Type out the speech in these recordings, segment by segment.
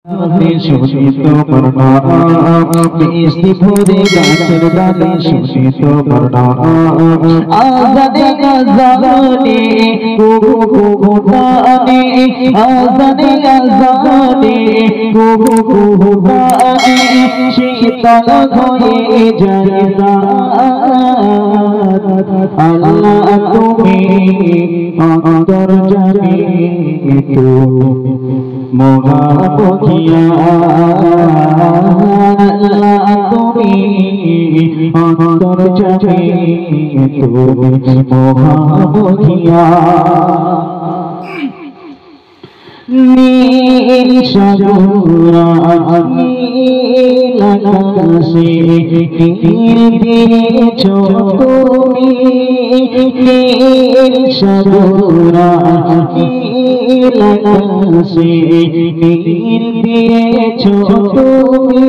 শোষিত করোনা মিষ্টি ভরে গাছের ডালে শোষিত করোনা আজানে আজানে কুহু কুহু গানে আজানে আজানে কুহু কুহু গানে শীতল হয়ে যায় আল্লাহ তুমি অন্তর্যামী তুমি মহাবখিয়া আল্লাহ তুমি অন্তর্যামী তুমি মহাবখিয়া নীল সাগর নীল আকাশে নীল দিয়েছ তুমি নীল সাগর নীল আকাশে নীল দিয়েছ তুমি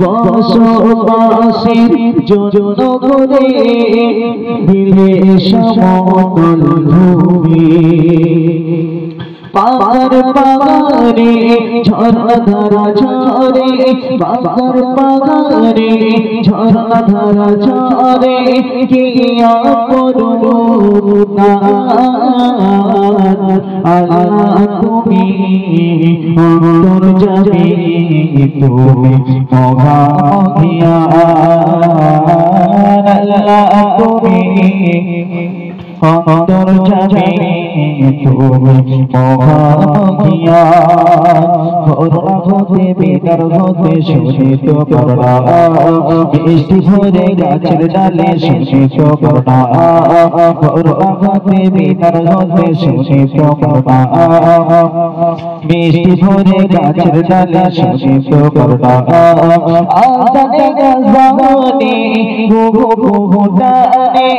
বসবাসের জন্য করে দিলে সমতল ভূমি পাহাড় পাহাড়ে ঝরধারা ঝরে পাহাড় পাহাড়ে ঝরধারা ঝরে কিয়া করুণা আল্লাহ তুমি অন্তর্যামী তুমি মহাবখিয়া আল্লাহ তুমি অন্তর্যামী তুমি মহাবখিয়া করোনা হতে বেকার হতে শোষিত করোনা মিষ্টি ভরে গাছের ডালে শোষিত করোনা করোনা হতে বেকার হতে শোষিত করোনা মিষ্টি ভরে গাছের ডালে শোষিত করোনা আজানে আজানে কুহু কুহু গানে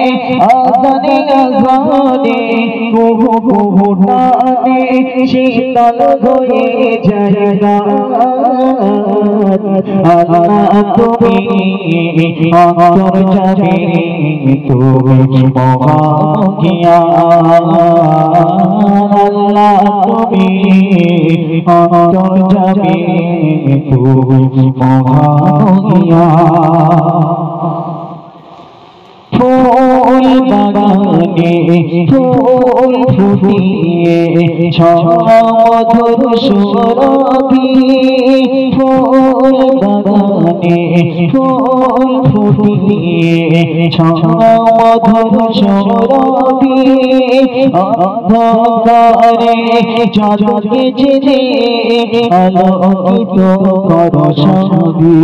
আজানে আজানে কুহু কুহু গানে শীতল হয়ে যায় আল্লাহ তুমি অন্তর্যামী তুমি মহাবখিয়া আল্লাহ তুমি অন্তর্যামী তুমি মহাবখিয়া ফুল বাগানে ফুল ফুটিয়ে মধুর সুরভি ফুল বাগানে ফুল ফুটিয়ে মধুর সুরভি অন্ধকারে জগকে ছেড়ে আলোকিত করো সবই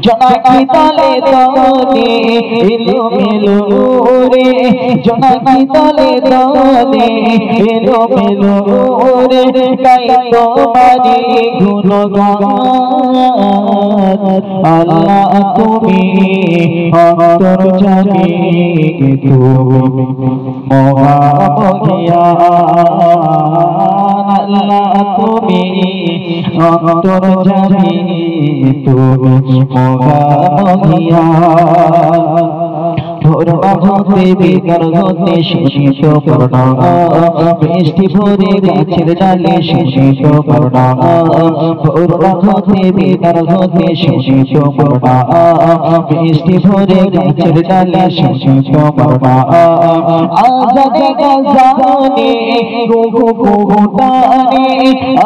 জনাকি তালে তালে এলো মেলো রে জনাকি তালে তালে এলো মেলো রে গাই তোমারি গুণগান আল্লাহ তুমি অন্তর্যামী তুমি মহাবখিয়া আল্লাহ তুমি অন্তর্যামী তুমি মহাবখিয়া করোনা হতে বেকার হতে শোষিত করোনা মিষ্টি ভরে গাছের ডালে শোষিত করোনা করোনা হতে বেকার হতে শোষিত করোনা মিষ্টি ভরে গাছের ডালে শোষিত করোনা আজানে আজানে কুহু কুহু গানে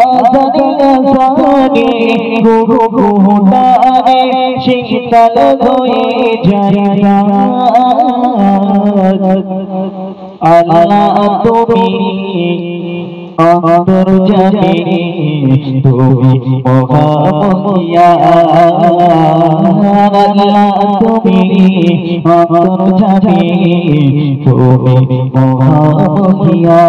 আজানে আজানে কুহু কুহু গানে শীতল হয়ে যায় আল্লাহ তুমি অন্তর্যামী তুমি মহাবখিয়া আল্লাহ তুমি অন্তর্যামী তুমি মহাবখিয়া।